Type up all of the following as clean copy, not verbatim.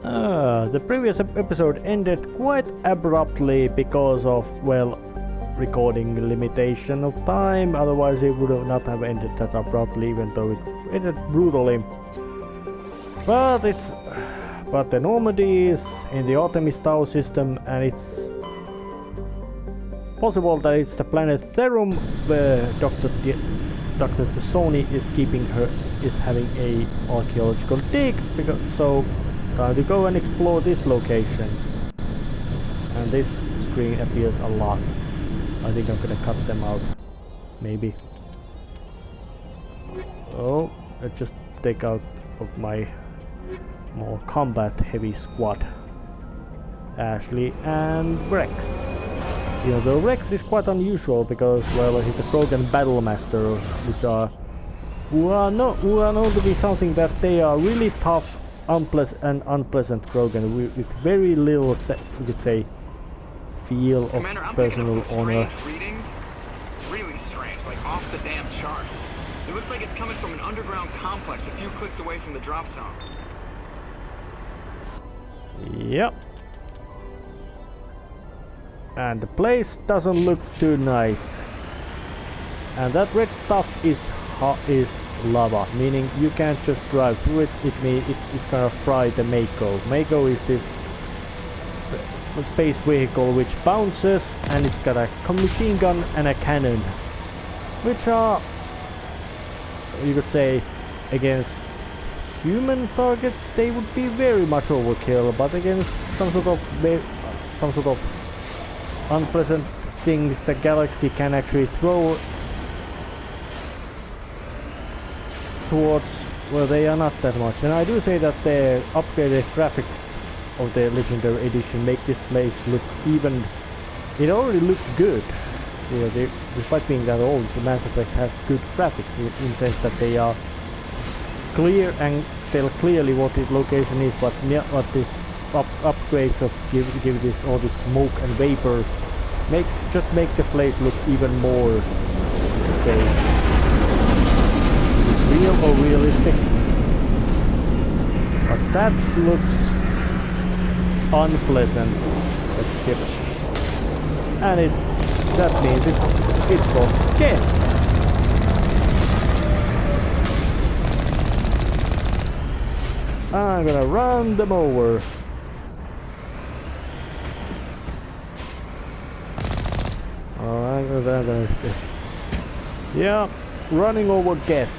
The previous episode ended quite abruptly because of, well, recording limitation of time, otherwise it would have not have ended that abruptly, even though it ended brutally. But the Normandy is in the Artemis Tau system, and it's possible that it's the planet Therum where Dr. Sony is having a archaeological dig, so time to go and explore this location. And this screen appears a lot. I think I'm gonna cut them out. Maybe. Oh, let's just take out of my more combat heavy squad. Ashley and Rex. You know, the Rex is quite unusual because, well, he's a Krogan battle master, who are known to be something that they are really tough, unpleasant Krogan with very little, you could say, feel of Commander, I'm personal picking up some honor. strange readings. Really strange, like off the damn charts. It looks like it's coming from an underground complex a few clicks away from the drop zone. Yep. And the place doesn't look too nice. And that red stuff is lava, meaning you can't just drive through it. It's gonna fry the Mako. Mako is this space vehicle which bounces, and it's got a machine gun and a cannon, which are, you could say, against human targets they would be very much overkill, but against some sort of unpleasant things the galaxy can actually throw towards, well, they are not that much. And I do say that the upgraded graphics of the Legendary Edition make this place look even... It already looked good. You know, despite being that old, the Mass Effect has good graphics in the sense that they are clear and tell clearly what the location is, but what this upgrades of give this all this smoke and vapor make the place look even more, say, is it real or realistic? But that looks unpleasant, that ship, and that means it got dead. I'm gonna run them over. Yeah, running over Geth.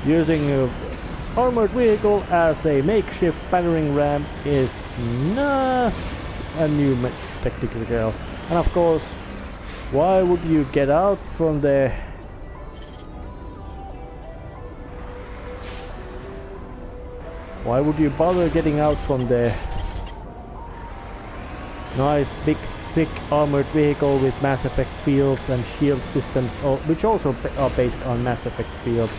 Using armored vehicle as a makeshift battering ram is not a new tactical. And of course, why would you get out from the... Why would you bother getting out from the nice big thick armored vehicle with Mass Effect fields and shield systems, which also are based on Mass Effect fields?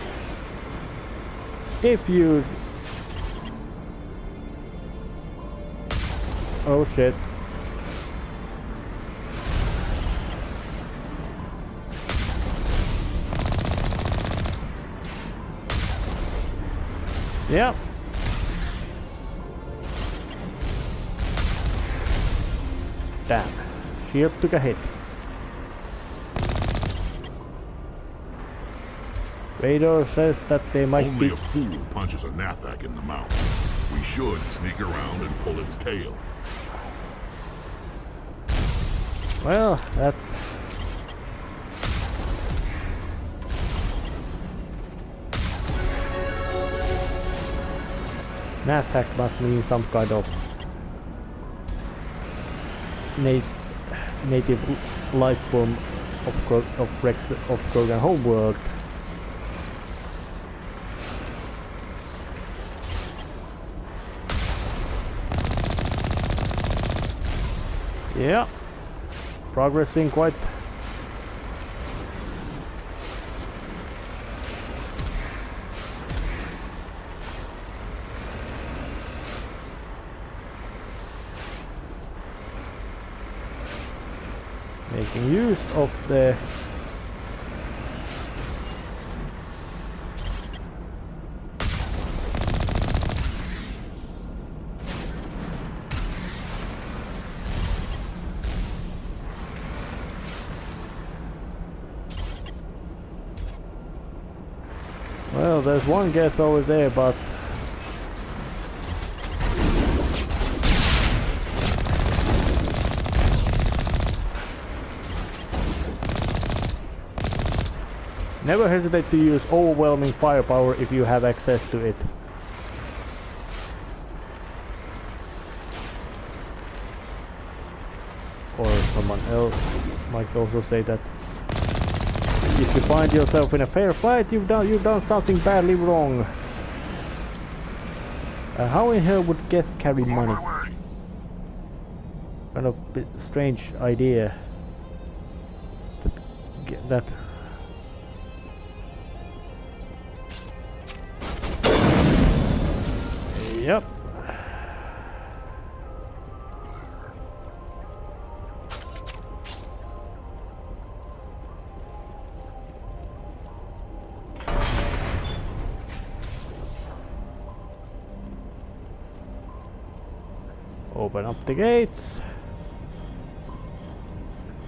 If you... Oh shit. Yeah. Damn. Shield took a hit. Radar says that they might Only be... a fool punches a Nathak in the mouth. We should sneak around and pull its tail. Well, that's... Nathak must mean some kind of native life form of Rex of Krogan homeworld. Yeah, progressing quite. Making use of the Well, there's one Geth over there, but never hesitate to use overwhelming firepower if you have access to it. Or someone else might also say that if you find yourself in a fair fight, you've done something badly wrong. How in hell would Geth carry money? Kind of bit strange idea. That yep. Open up the gates.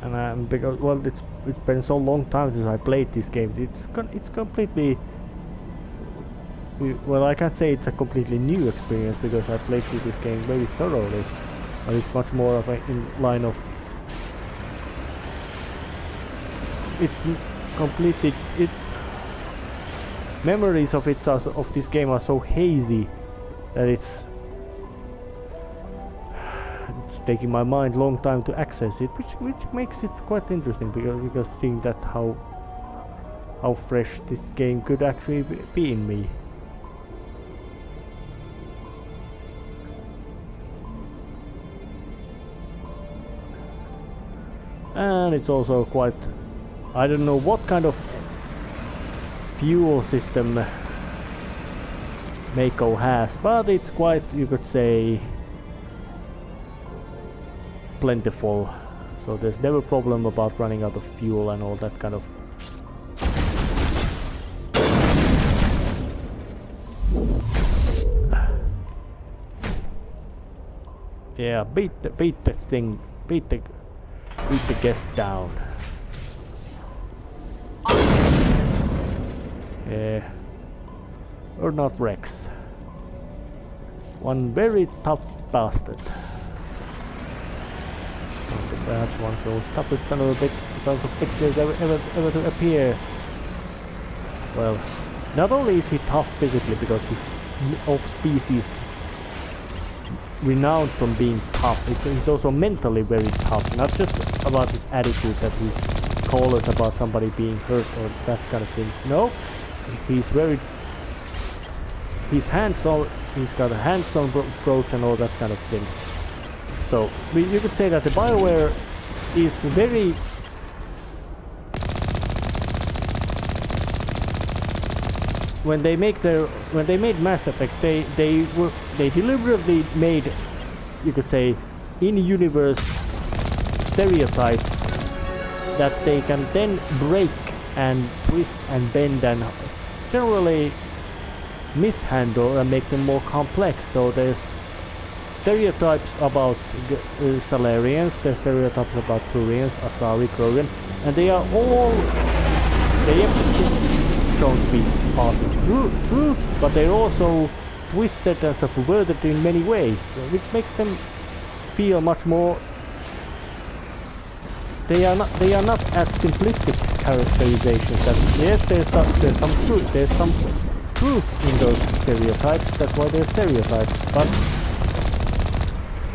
And because well, it's been so long time since I played this game. It's completely well, I can't say it's a completely new experience because I played through this game very thoroughly, but it's much more of a in line of it's completely its memories of this game are so hazy that it's taking my mind long time to access it, which makes it quite interesting because seeing that how fresh this game could actually be in me. And it's also quite, I don't know what kind of fuel system Mako has, but it's quite, you could say, plentiful, so there's never a problem about running out of fuel and all that kind of. Yeah, beat the Geth down. Yeah, or not Rex. One very tough bastard. Perhaps one of those toughest son of a bitches ever to appear. Well, not only is he tough physically because he's of species renowned from being tough, he's also mentally very tough. Not just about his attitude that he's careless about somebody being hurt or that kind of things. No, he's hands-on. He's got a hands-on approach and all that kind of things. So you could say that the BioWare is very when they made Mass Effect, they deliberately made, you could say, in-universe stereotypes that they can then break and twist and bend and generally mishandle and make them more complex. So there's stereotypes about Salarians, there's stereotypes about Turians, Asari, Krogan, and they are shown to be partly true, but they're also twisted and subverted in many ways, which makes them feel much more. They are not as simplistic characterizations. That yes, there's some truth in those stereotypes. That's why they're stereotypes.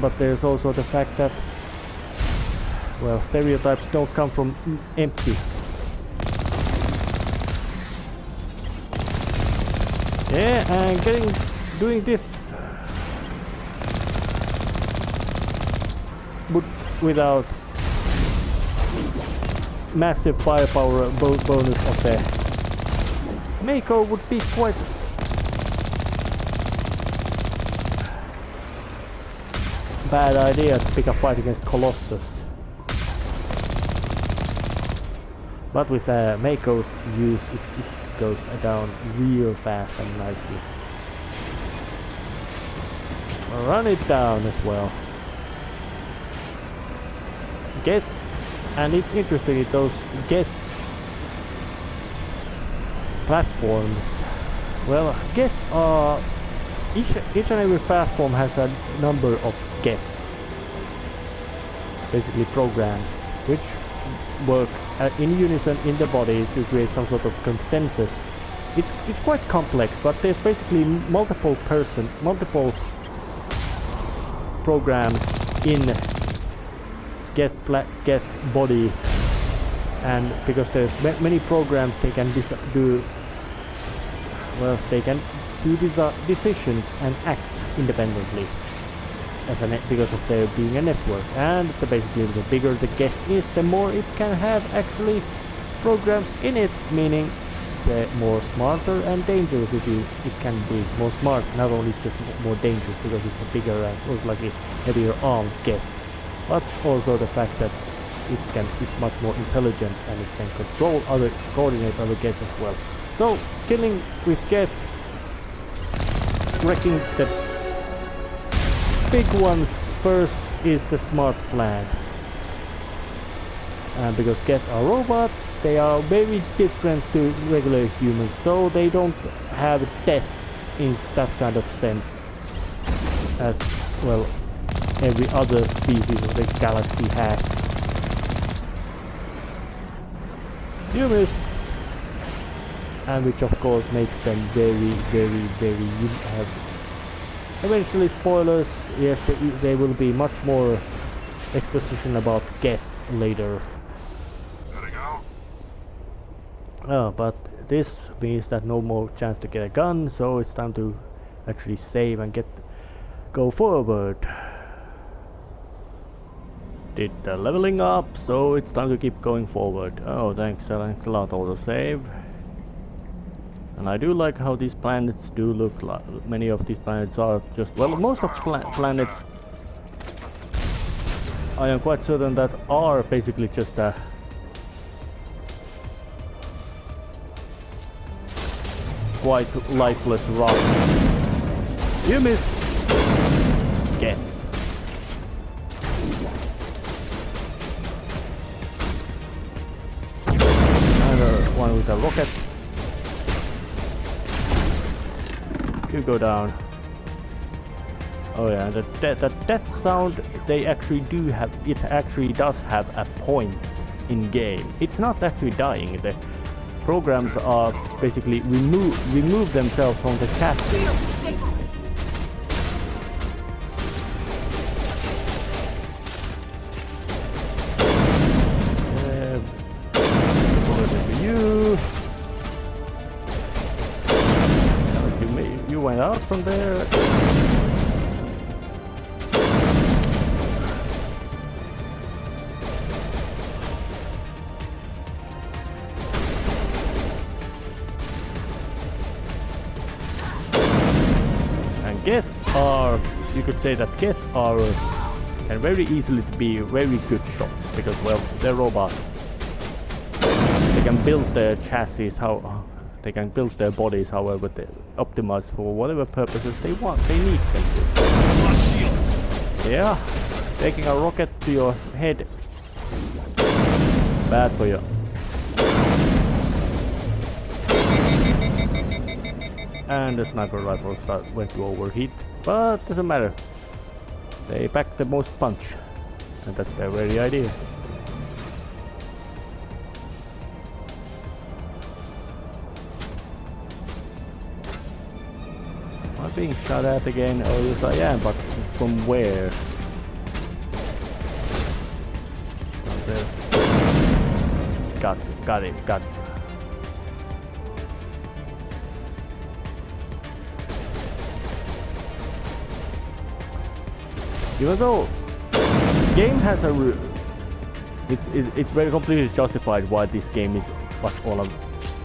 But there's also the fact that, well, stereotypes don't come from empty. Yeah, and doing this without massive firepower bonus of the Mako would be quite bad idea to pick a fight against Colossus. But with Mako's use, it goes down real fast and nicely. Run it down as well. And it's interesting, those Geth platforms Well, Geth each and every platform has a number of Geth, basically programs, which work in unison in the body to create some sort of consensus. It's quite complex, but there's basically multiple programs in Geth body, and because there's many programs, they can do decisions and act independently because of there being a network. And basically the bigger the Geth is, the more it can have actually programs in it, meaning the more smarter and dangerous it can be. More smart, not only just more dangerous because it's a bigger and most likely heavier armed Geth, but also the fact that it's much more intelligent and it can coordinate other Geth as well. So killing with Geth, wrecking the big ones first is the smart plan. Because Geth are robots, they are very different to regular humans, so they don't have death in that kind of sense as well every other species of the galaxy has. You missed. And which of course makes them very eventually, spoilers, yes, there will be much more exposition about Geth later. But this means that no more chance to get a gun, so it's time to actually save and go forward. Did the leveling up, so it's time to keep going forward. Oh, thanks a lot, autosave. And I do like how these planets do look like. Many of these planets are just, well, most of planets I am quite certain that are basically just quite lifeless rocks. You missed! Get. Another one with a rocket. You go down. Oh yeah, the death sound, they actually do have, it actually does have a point in game. It's not actually dying. The programs are basically remove themselves from the chassis. You went out from there. Geth are, you could say that Geth are can very easily be very good shots because, well, they're robots. They can build their chassis they can build their bodies however they optimize for whatever purposes they need them to. Yeah, taking a rocket to your head, bad for you. And the sniper rifle went to overheat, but doesn't matter. They pack the most punch, and that's their very idea. Am I being shot at again? Oh yes I am, but from where? Got it. Even though game has it's very completely justified why this game is, but all of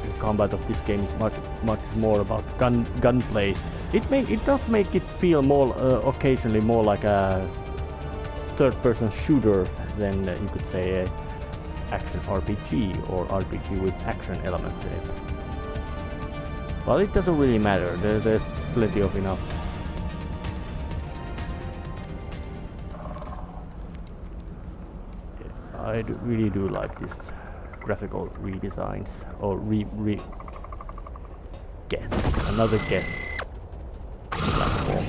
the combat of this game is much more about gunplay. It does make it feel more occasionally more like a third-person shooter than you could say a action RPG or RPG with action elements in it. But it doesn't really matter. There's plenty of enough. I really do like this graphical redesigns or Geth. another get platform.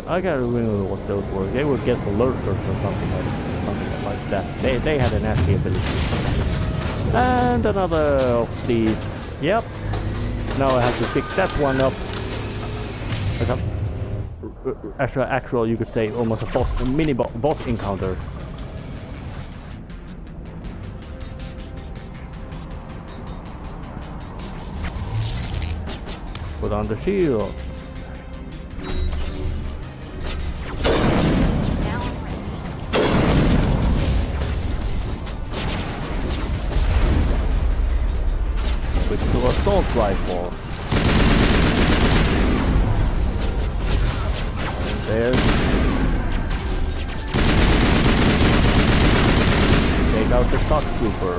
I can't remember what those were. They were get lurkers or something like that. They had a nasty ability. And another of these. Yep. Now I have to pick that one up. As a actual, you could say, almost a mini boss encounter. Put on the shields. With 2 assault rifles. And there's... Take out the shock trooper.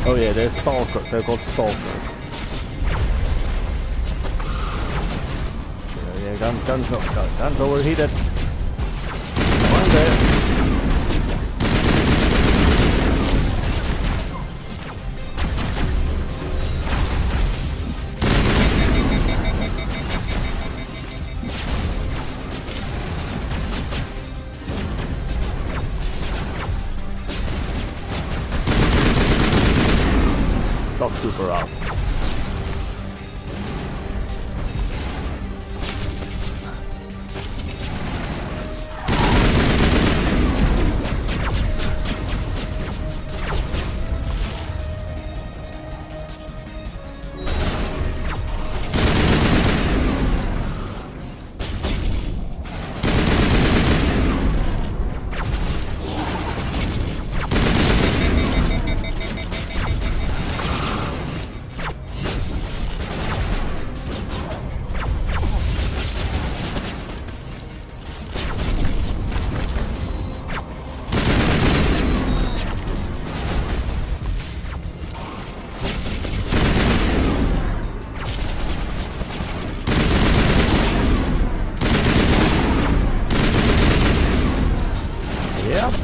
Oh yeah, they're stalkers. They're called stalkers. Yeah, guns overheated. One there. Shock trooper out.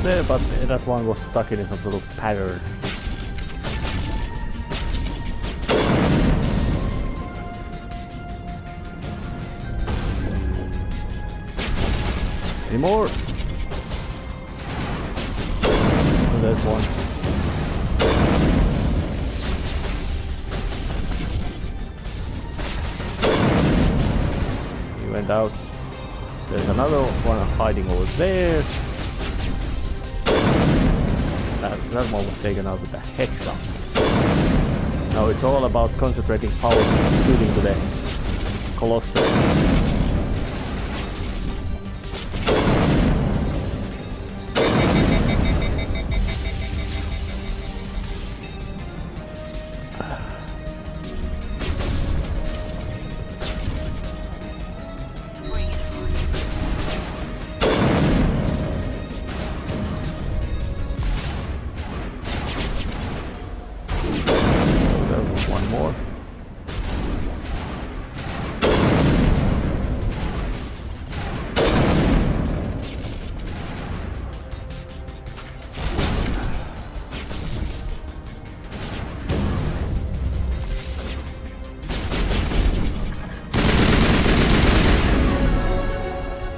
There, but that one was stuck in some sort of pattern. Any more? Oh, there's one. He went out. There's another one hiding over there. That one was taken out with a headshot. Now it's all about concentrating power shooting to the Colossus.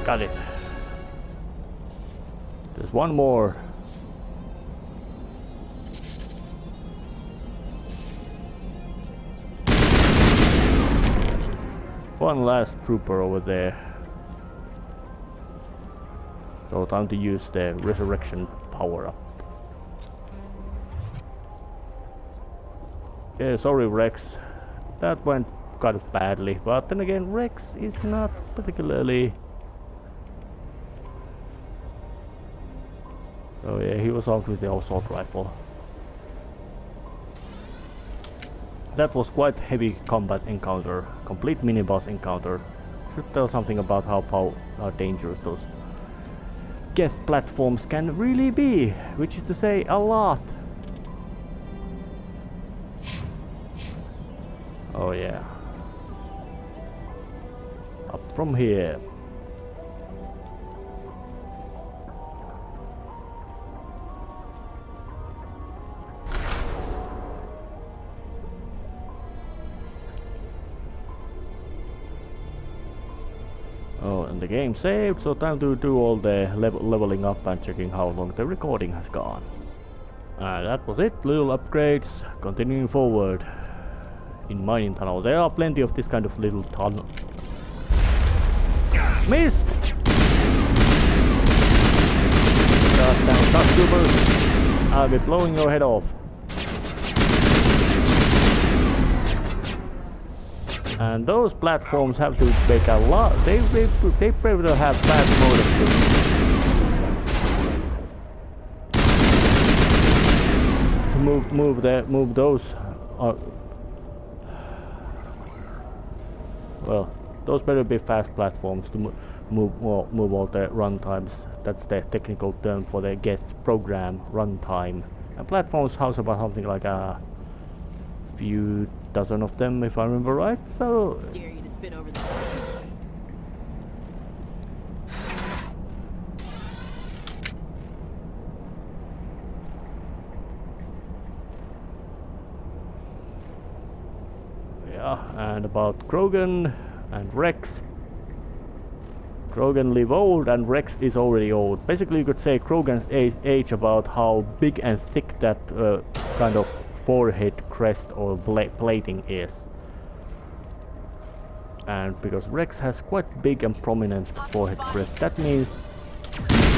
Got it. There's one more. One last trooper over there. So time to use the resurrection power up. Yeah, sorry Rex. That went kind of badly, but then again Rex is not particularly... Oh yeah, he was out with the assault rifle. That was quite heavy combat encounter, complete mini-boss encounter. Should tell something about how dangerous those Geth platforms can really be, which is to say a lot. Oh yeah. Up from here. Oh, and the game saved, so time to do all the leveling up and checking how long the recording has gone. That was it, little upgrades, continuing forward in mining tunnel. There are plenty of this kind of little tunnel. Missed! Goddamn cockroaches! I'll be blowing your head off. And those platforms have to make a lot. They probably have fast modems. To move those. Well, those better be fast platforms to move all the runtimes. That's the technical term for the guest program runtime. And platforms house about something like a few dozen of them, if I remember right. So Dare you to spin over the yeah, and about Krogan and Rex. Krogan live old and Rex is already old. Basically you could say Krogan's age about how big and thick that kind of forehead crest or plating is. And because Rex has quite big and prominent forehead crest, that means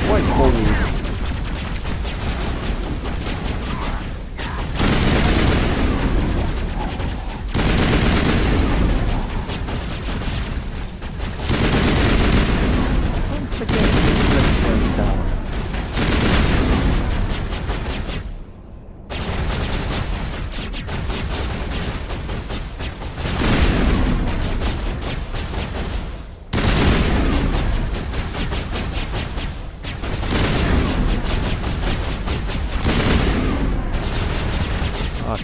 quite old.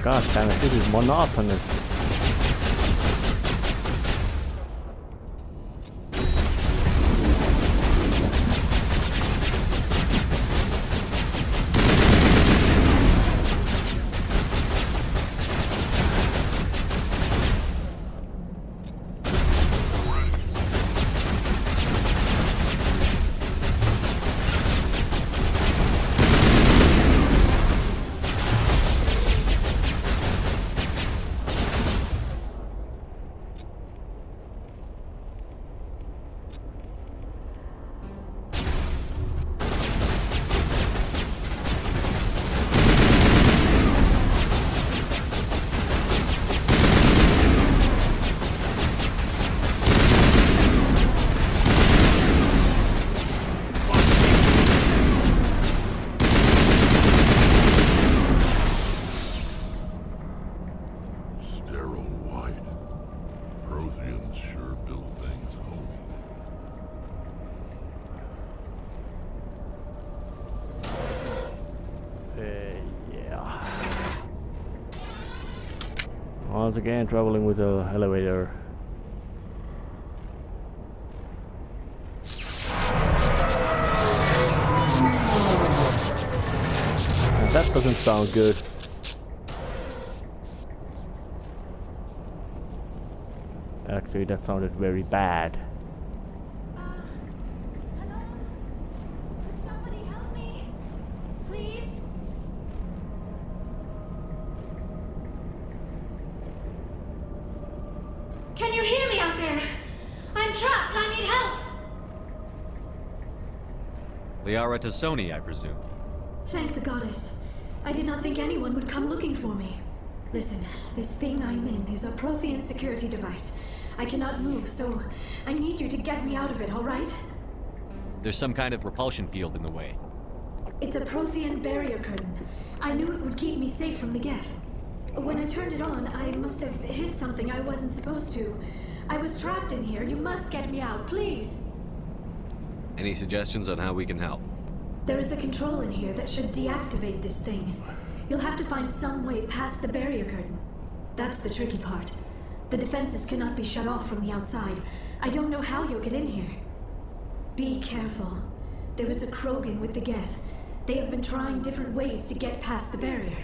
God damn it, this is monotonous. Once again, traveling with the elevator. And that doesn't sound good. Actually, that sounded very bad. Hello? Could somebody help me? Please? Can you hear me out there? I'm trapped. I need help. Liara Tassoni, I presume. Thank the goddess. I did not think anyone would come looking for me. Listen, this thing I'm in is a Prothean security device. I cannot move, so I need you to get me out of it, all right? There's some kind of repulsion field in the way. It's a Prothean barrier curtain. I knew it would keep me safe from the Geth. When I turned it on, I must have hit something I wasn't supposed to. I was trapped in here. You must get me out, please. Any suggestions on how we can help? There is a control in here that should deactivate this thing. You'll have to find some way past the barrier curtain. That's the tricky part. The defenses cannot be shut off from the outside. I don't know how you'll get in here. Be careful. There is a Krogan with the Geth. They have been trying different ways to get past the barrier.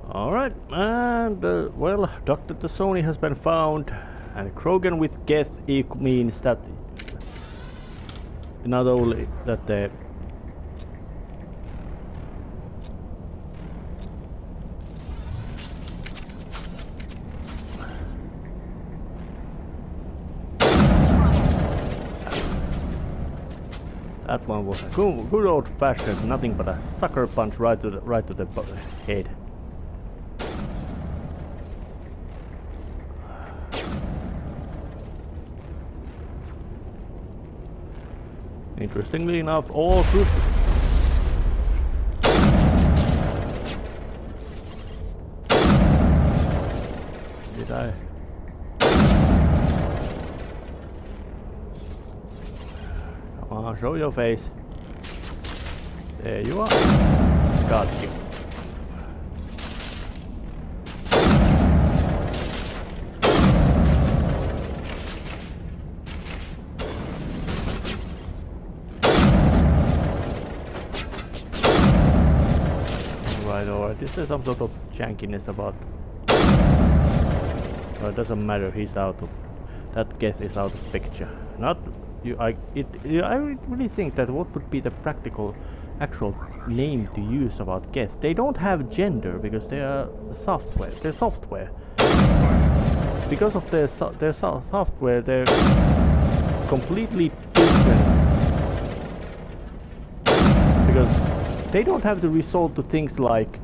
Alright, and well, Dr. Tassoni has been found. And Krogan with Geth means that not only that the that one was a good old fashioned nothing but a sucker punch right to the head. Interestingly enough, all group. Did I? Come on, show your face. There you are. Got you. Alright, is there some sort of jankiness about? Well, it doesn't matter. He's out of that. Geth is out of picture. Not you. I really think that what would be the practical, actual name to use about Geth? They don't have gender because they are software. They're software. Because of their software, they're completely different. Because they don't have to resort to things like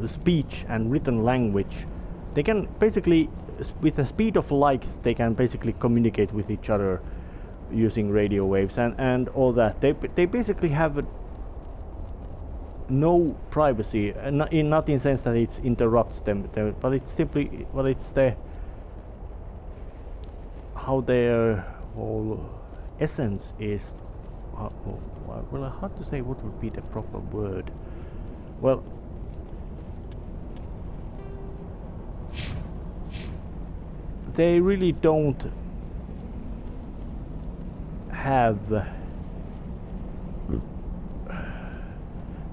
speech and written language. They can basically, with the speed of light, they can basically communicate with each other using radio waves and all that. They basically have no privacy, not in the sense that it interrupts them, but it's simply, well, it's the how their whole essence is. Well, hard to say what would be the proper word. Well, they really don't have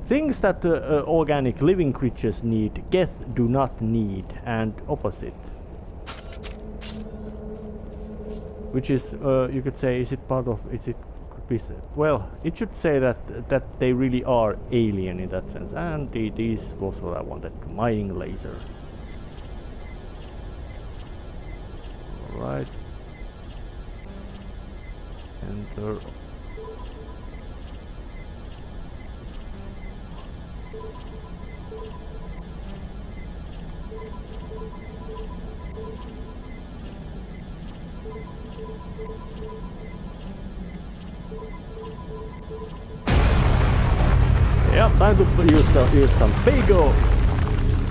things that organic living creatures need. Geth do not need, and opposite. Which is, you could say, is it part of? Is it? Well, it should say that they really are alien in that sense. And this was what I wanted. Mining laser. Alright. Enter. Yeah, time to use some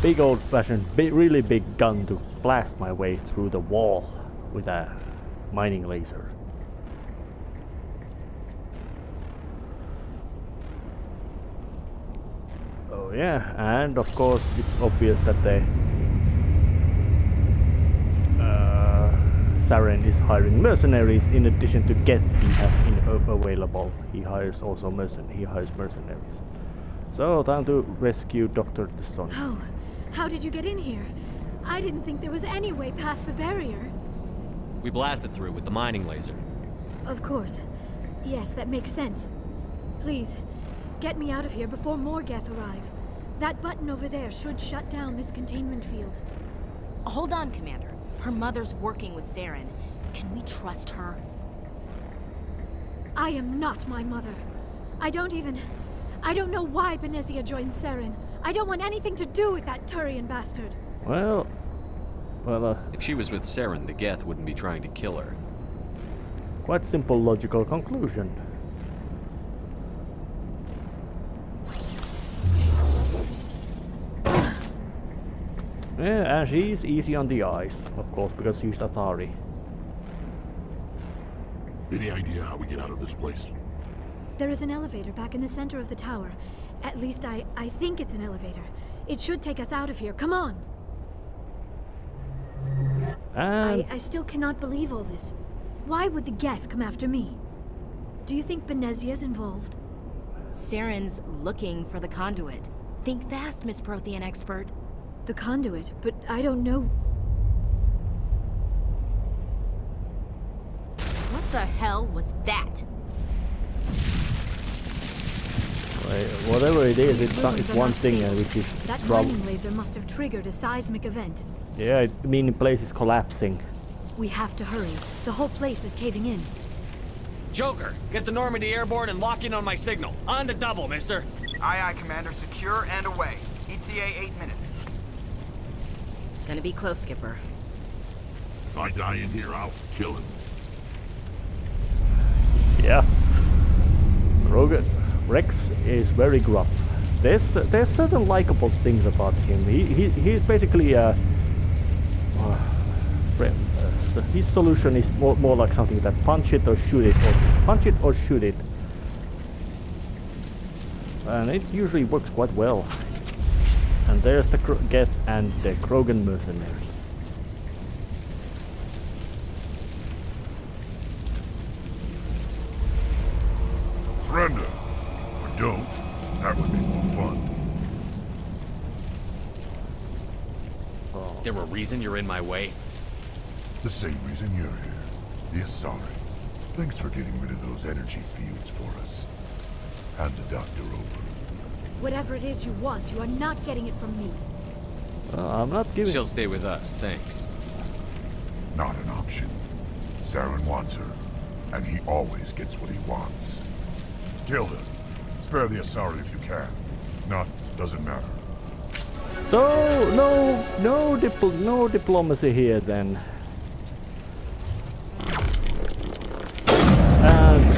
big old-fashioned, really big gun to blast my way through the wall with a mining laser. Oh yeah, and of course it's obvious that the Saren is hiring mercenaries in addition to Geth he has available. He hires also mercenaries. So, time to rescue Dr. Desson. Oh, how did you get in here? I didn't think there was any way past the barrier. We blasted through with the mining laser. Of course. Yes, that makes sense. Please, get me out of here before more Geth arrive. That button over there should shut down this containment field. Hold on, Commander. Her mother's working with Saren. Can we trust her? I am not my mother. I don't know why Benezia joined Saren. I don't want anything to do with that Turian bastard. Well, if she was with Saren, the Geth wouldn't be trying to kill her. quite simple logical conclusion. Yeah, and she's easy on the eyes, of course, because she's Athari. Any idea how we get out of this place? There is an elevator back in the center of the tower. At least I think it's an elevator. It should take us out of here. Come on! I still cannot believe all this. Why would the Geth come after me? Do you think Benezia's involved? Saren's looking for the conduit. Think fast, Miss Prothean expert. The conduit, but I don't know. What the hell was that? Whatever it is, These it's ruins are one not thing stable. which is That trouble. mining laser must have triggered a seismic event. Yeah, I mean, the place is collapsing. We have to hurry. The whole place is caving in. Joker, get the Normandy airborne and lock in on my signal. On the double, mister. Aye, aye, Commander. Secure and away. ETA 8 minutes. Gonna be close, Skipper. If I die in here, I'll kill him. Yeah. Rex is very gruff. There's certain likable things about him. He's basically his solution is more like something that punch it or shoot it, or punch it or shoot it, and it usually works quite well. And there's the Geth and the Krogan mercenary. Surrender. Or don't. That would be more fun. There a reason you're in my way? The same reason you're here. The Asari. Thanks for getting rid of those energy fields for us. Hand the doctor over. Whatever it is you want, you are not getting it from me. I'm not giving. She'll stay with us, thanks. Not an option. Saren wants her, and he always gets what he wants. Kill her. Spare the Asari if you can. If not, doesn't matter. So no diplomacy here then. And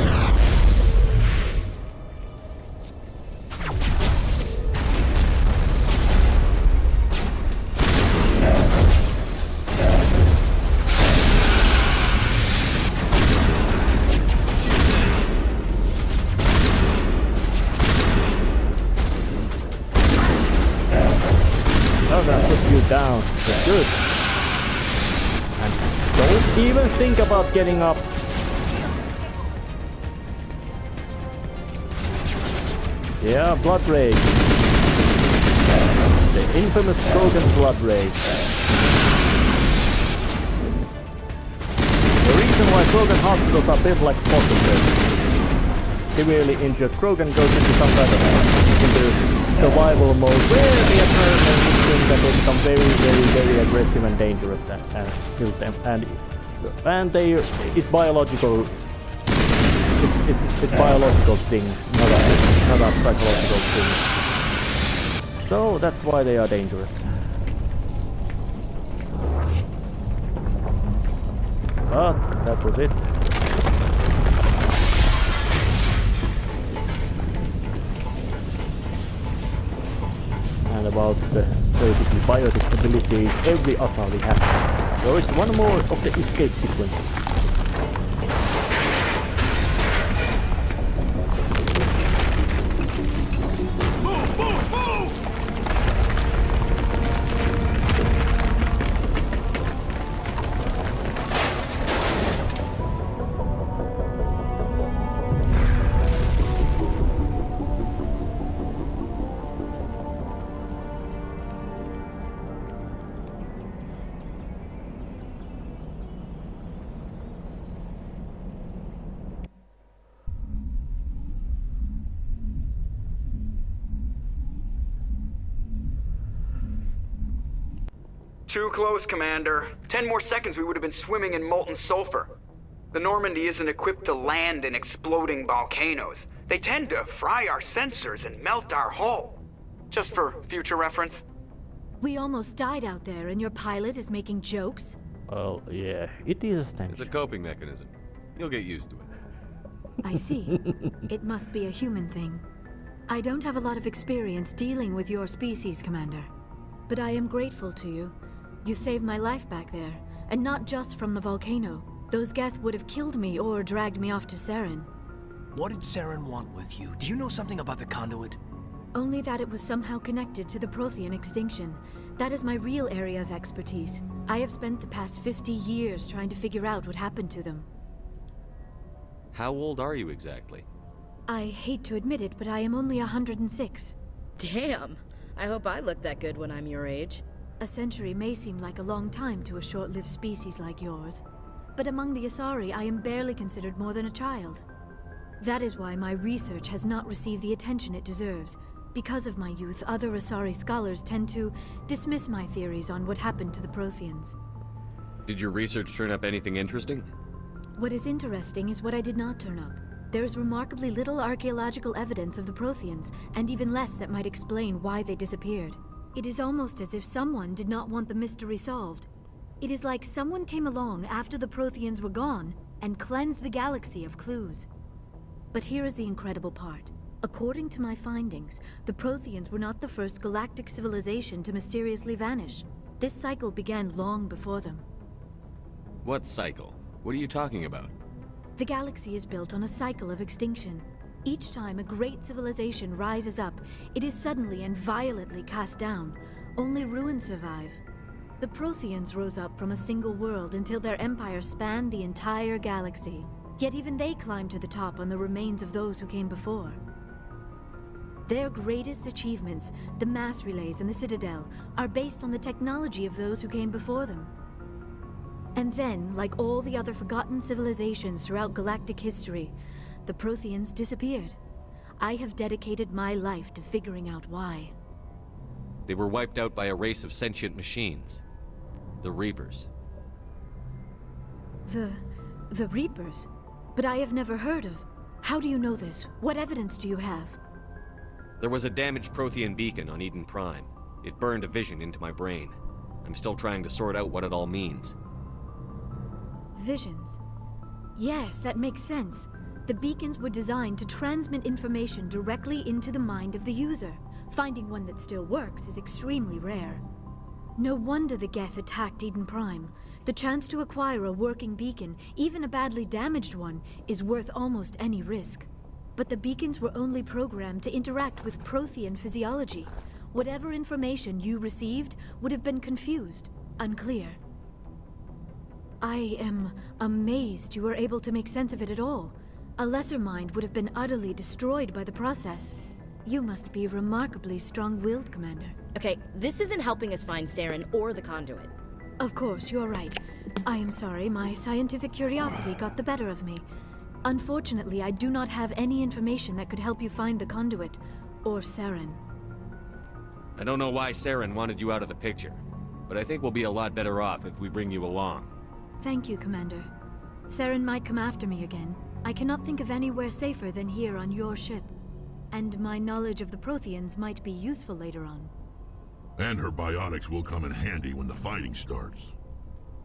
down. Good. And don't even think about getting up. Yeah, blood rage. The infamous Krogan blood rage. The reason why Krogan hospitals are built like hospitals. Severely injured Krogan goes into some kind of survival mode where the Eternals think that they become very aggressive and dangerous and kill them. And they, it's biological. It's biological thing, not a psychological thing. So that's why they are dangerous. But that was it. And about the basically biotic abilities every Asari has. So it's one more of the escape sequences. Too close, Commander. 10 more seconds we would have been swimming in molten sulfur. The Normandy isn't equipped to land in exploding volcanoes. They tend to fry our sensors and melt our hull. Just for future reference. We almost died out there and your pilot is making jokes? Well, yeah, it is a stench. It's a coping mechanism. You'll get used to it. I see. It must be a human thing. I don't have a lot of experience dealing with your species, Commander. But I am grateful to you. You saved my life back there, and not just from the volcano. Those Geth would have killed me or dragged me off to Saren. What did Saren want with you? Do you know something about the conduit? Only that it was somehow connected to the Prothean extinction. That is my real area of expertise. I have spent the past 50 years trying to figure out what happened to them. How old are you exactly? I hate to admit it, but I am only 106. Damn! I hope I look that good when I'm your age. A century may seem like a long time to a short-lived species like yours, but among the Asari I am barely considered more than a child. That is why my research has not received the attention it deserves. Because of my youth, other Asari scholars tend to dismiss my theories on what happened to the Protheans. Did your research turn up anything interesting? What is interesting is what I did not turn up. There is remarkably little archaeological evidence of the Protheans, and even less that might explain why they disappeared. It is almost as if someone did not want the mystery solved. It is like someone came along after the Protheans were gone and cleansed the galaxy of clues. But here is the incredible part. According to my findings, the Protheans were not the first galactic civilization to mysteriously vanish. This cycle began long before them. What cycle? What are you talking about? The galaxy is built on a cycle of extinction. Each time a great civilization rises up, it is suddenly and violently cast down. Only ruins survive. The Protheans rose up from a single world until their empire spanned the entire galaxy. Yet even they climbed to the top on the remains of those who came before. Their greatest achievements, the mass relays and the Citadel, are based on the technology of those who came before them. And then, like all the other forgotten civilizations throughout galactic history, the Protheans disappeared. I have dedicated my life to figuring out why. They were wiped out by a race of sentient machines. The Reapers. The Reapers? But I have never heard of. How do you know this? What evidence do you have? There was a damaged Prothean beacon on Eden Prime. It burned a vision into my brain. I'm still trying to sort out what it all means. Visions. Yes, that makes sense. The beacons were designed to transmit information directly into the mind of the user. Finding one that still works is extremely rare. No wonder the Geth attacked Eden Prime. The chance to acquire a working beacon, even a badly damaged one, is worth almost any risk. But the beacons were only programmed to interact with Prothean physiology. Whatever information you received would have been confused, unclear. I am amazed you were able to make sense of it at all. A lesser mind would have been utterly destroyed by the process. You must be remarkably strong-willed, Commander. Okay, this isn't helping us find Saren or the conduit. Of course, you're right. I am sorry, my scientific curiosity got the better of me. Unfortunately, I do not have any information that could help you find the conduit, or Saren. I don't know why Saren wanted you out of the picture, but I think we'll be a lot better off if we bring you along. Thank you, Commander. Saren might come after me again. I cannot think of anywhere safer than here on your ship. And my knowledge of the Protheans might be useful later on. And her biotics will come in handy when the fighting starts.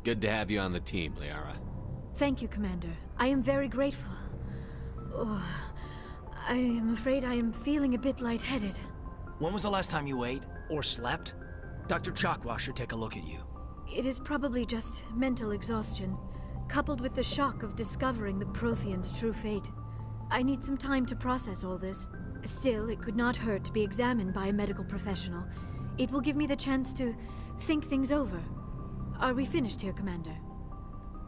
Good to have you on the team, Liara. Thank you, Commander. I am very grateful. Oh, I am afraid I am feeling a bit lightheaded. When was the last time you ate or slept? Dr. Chakwa should take a look at you. It is probably just mental exhaustion, coupled with the shock of discovering the Protheans' true fate. I need some time to process all this. Still, it could not hurt to be examined by a medical professional. It will give me the chance to think things over. Are we finished here, Commander?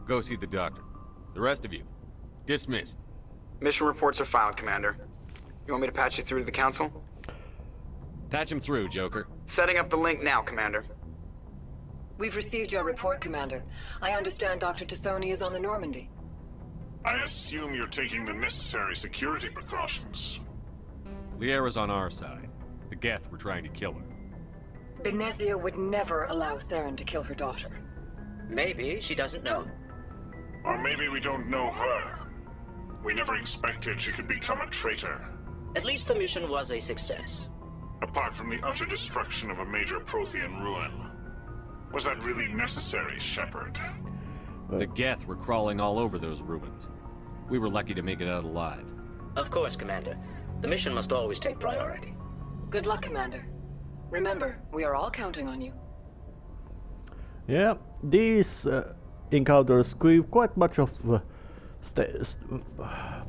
Go see the doctor. The rest of you, dismissed. Mission reports are filed, Commander. You want me to patch you through to the Council? Patch him through, Joker. Setting up the link now, Commander. We've received your report, Commander. I understand Dr. Tassoni is on the Normandy. I assume you're taking the necessary security precautions. Liara's on our side. The Geth were trying to kill her. Benezia would never allow Saren to kill her daughter. Maybe she doesn't know. Or maybe we don't know her. We never expected she could become a traitor. At least the mission was a success. Apart from the utter destruction of a major Prothean ruin. Was that really necessary, Shepard? The Geth were crawling all over those ruins. We were lucky to make it out alive. Of course, Commander. The mission must always take priority. Good luck, Commander. Remember, we are all counting on you. Yeah, these encounters give quite much of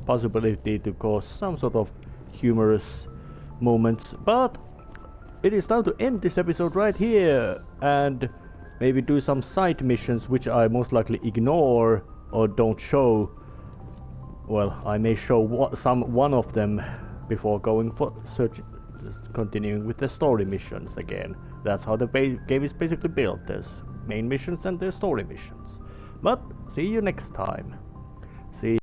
possibility to cause some sort of humorous moments, but it is time to end this episode right here and maybe do some side missions which I most likely ignore or don't show. Well, I may show one of them before going for continuing with the story missions again. That's how the game is basically built. There's main missions and there's story missions. But see you next time. See